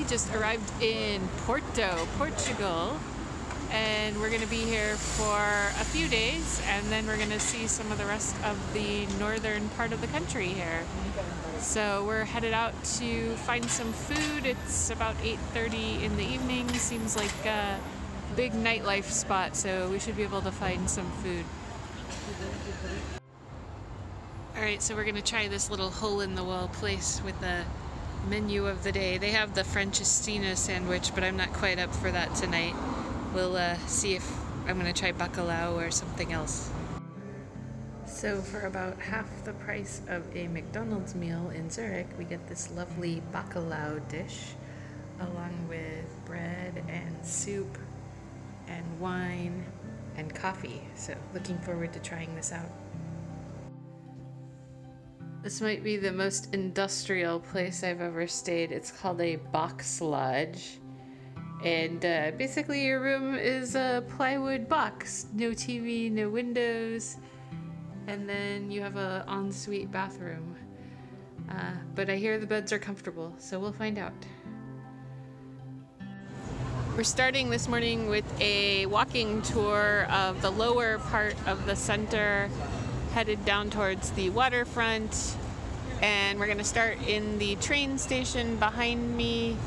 just arrived in Porto, Portugal, and we're going to be here for a few days, and then we're going to see some of the rest of the northern part of the country here. So we're headed out to find some food. It's about 8:30 in the evening. Seems like a big nightlife spot, so we should be able to find some food. Alright, so we're going to try this little hole-in-the-wall place with the menu of the day. They have the Franceschina sandwich, but I'm not quite up for that tonight. We'll see if I'm going to try bacalhau or something else. So for about half the price of a McDonald's meal in Zurich, we get this lovely bacalhau dish along with bread and soup and wine and coffee. So looking forward to trying this out. This might be the most industrial place I've ever stayed. It's called a box lodge. And basically your room is a plywood box. No TV, no windows. And then you have an ensuite bathroom. But I hear the beds are comfortable, so we'll find out. We're starting this morning with a walking tour of the lower part of the center, headed down towards the waterfront, and we're going to start in the train station behind me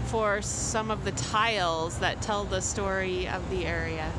for some of the tiles that tell the story of the area.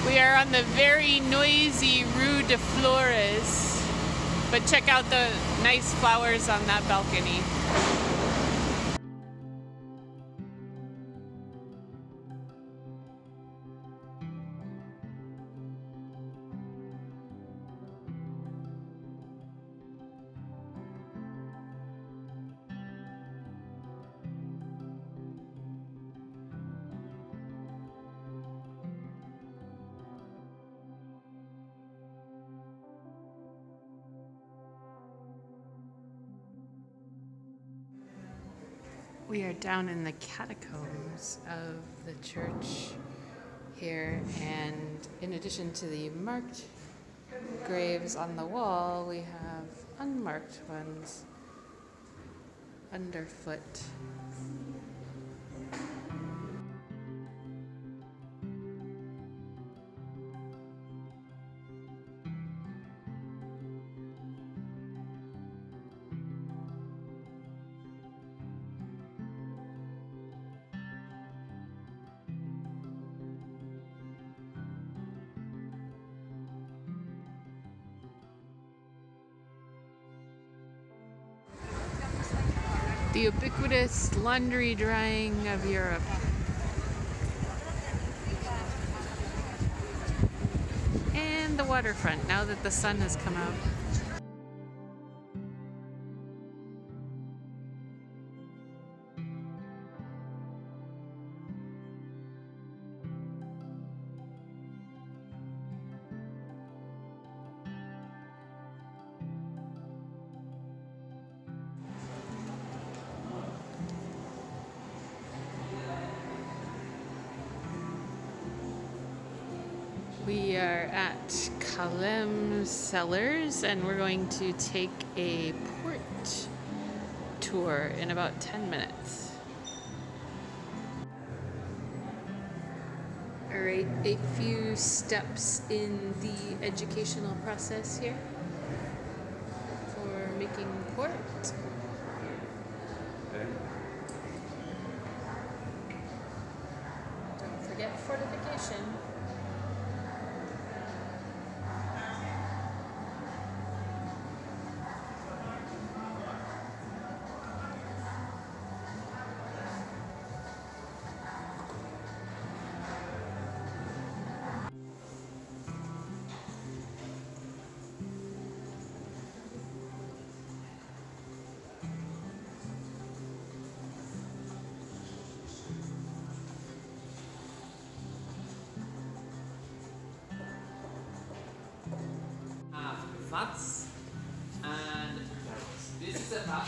We are on the very noisy Rue de Flores, but check out the nice flowers on that balcony. We are down in the catacombs of the church here, and in addition to the marked graves on the wall, we have unmarked ones underfoot. The ubiquitous laundry drying of Europe. And the waterfront, now that the sun has come out. We are at Kalem Cellars, and we're going to take a port tour in about 10 minutes. Alright, a few steps in the educational process here for making port. Don't forget fortification. Vats and barrels. This is a vat,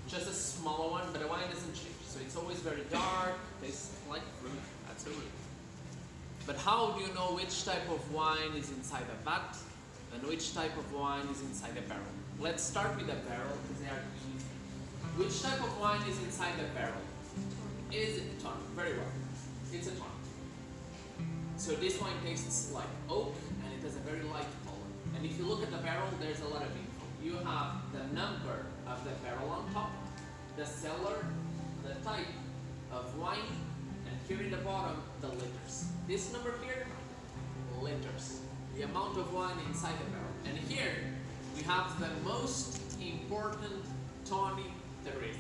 just a smaller one, but the wine doesn't change. So it's always very dark, tastes like fruit, that's a root. But how do you know which type of wine is inside a vat and which type of wine is inside a barrel? Let's start with the barrel because they are easy. Which type of wine is inside the barrel? Is it tonic? Very well. It's a tonic. So this wine tastes like oak and it has a very light color. And if you look at the barrel, there's a lot of info. You have the number of the barrel on top, the cellar, the type of wine, and here in the bottom, the liters. This number here, liters. The amount of wine inside the barrel. And here, we have the most important tonic there is.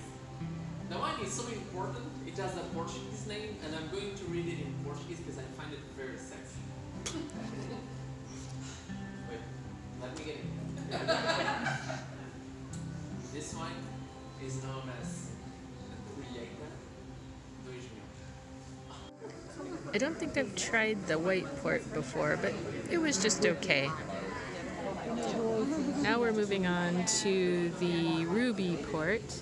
The wine is so important, it has a Portuguese name, and I'm going to read it in Portuguese because I find it very sexy. Wait, let me get it. This wine is known as Creator 2000. I don't think I've tried the white port before, but it was just okay. Now we're moving on to the ruby port,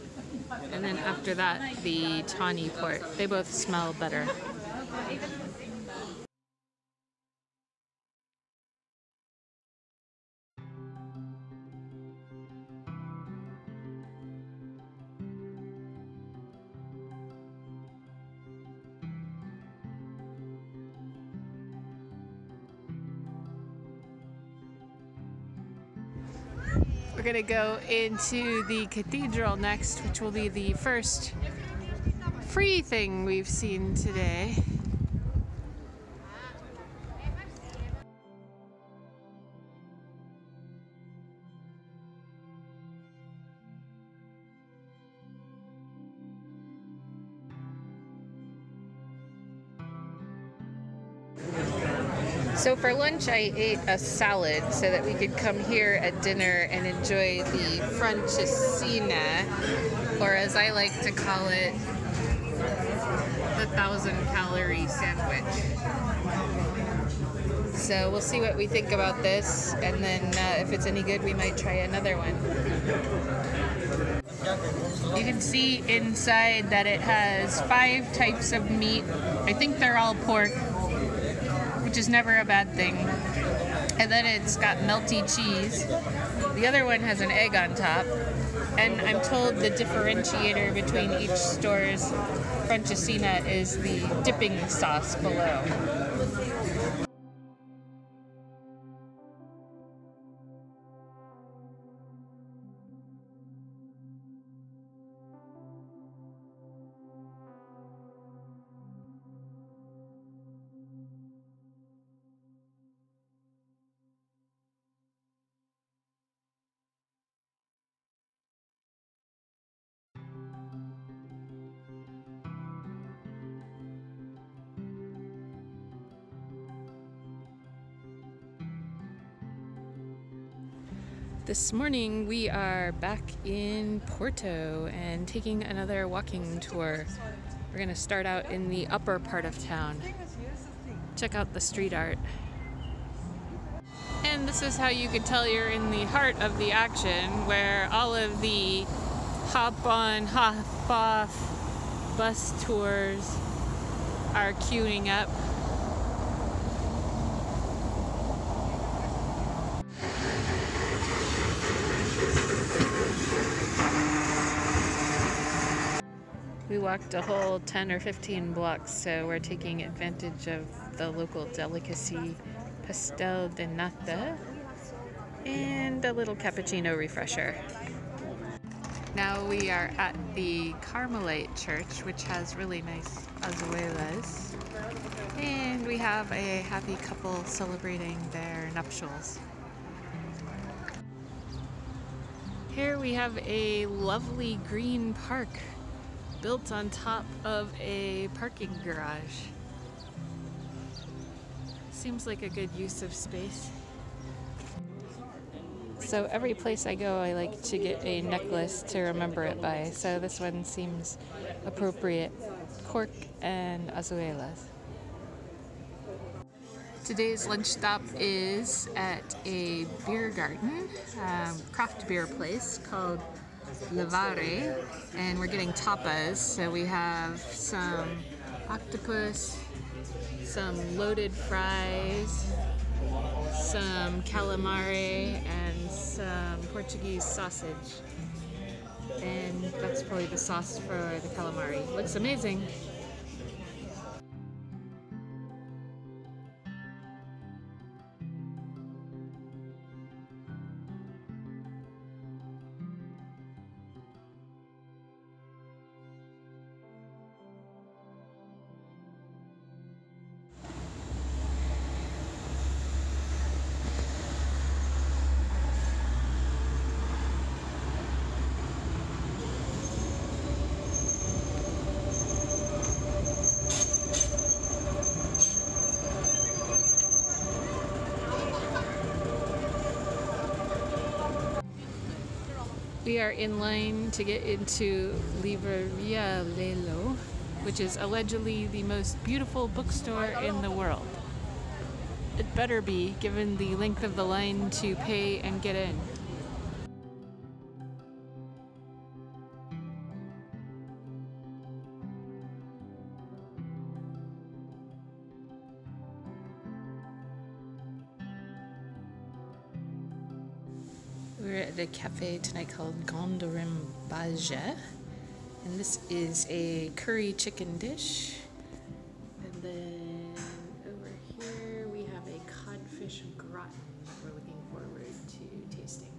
and then after that the tawny port. They both smell better. We're gonna go into the cathedral next, which will be the first free thing we've seen today. So for lunch I ate a salad so that we could come here at dinner and enjoy the Francescina, or as I like to call it, the 1,000-calorie sandwich. So we'll see what we think about this, and then if it's any good we might try another one. You can see inside that it has 5 types of meat. I think they're all pork, which is never a bad thing. And then it's got melty cheese. The other one has an egg on top. And I'm told the differentiator between each store's Francescina is the dipping sauce below. This morning we are back in Porto and taking another walking tour. We're going to start out in the upper part of town. Check out the street art. And this is how you could tell you're in the heart of the action, where all of the hop on, hop off bus tours are queuing up. We walked a whole 10 or 15 blocks, so we're taking advantage of the local delicacy pastel de nata and a little cappuccino refresher. Now we are at the Carmelite Church, which has really nice azuelas, and we have a happy couple celebrating their nuptials. Here we have a lovely green park built on top of a parking garage. Seems like a good use of space. So every place I go, I like to get a necklace to remember it by. So this one seems appropriate. Cork and azuelas. Today's lunch stop is at a beer garden, craft beer place called Livraria, and we're getting tapas. So we have some octopus, some loaded fries, some calamari, and some Portuguese sausage. And that's probably the sauce for the calamari. Looks amazing. We are in line to get into Livraria Lello, which is allegedly the most beautiful bookstore in the world. It better be, given the length of the line to pay and get in. We're at a cafe tonight called Gondorim Baja, and this is a curry chicken dish. And then over here we have a codfish gratin that we're looking forward to tasting.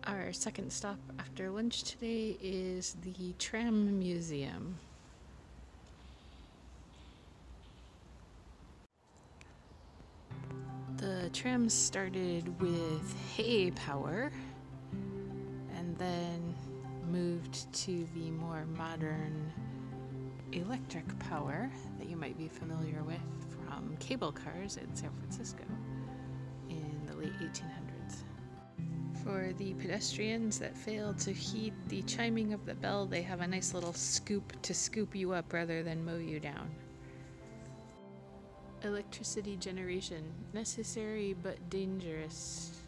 Our second stop after lunch today is the Tram Museum. The trams started with hay power and then moved to the more modern electric power that you might be familiar with from cable cars in San Francisco in the late 1800s. For the pedestrians that fail to heed the chiming of the bell, they have a nice little scoop to scoop you up rather than mow you down. Electricity generation, necessary but dangerous.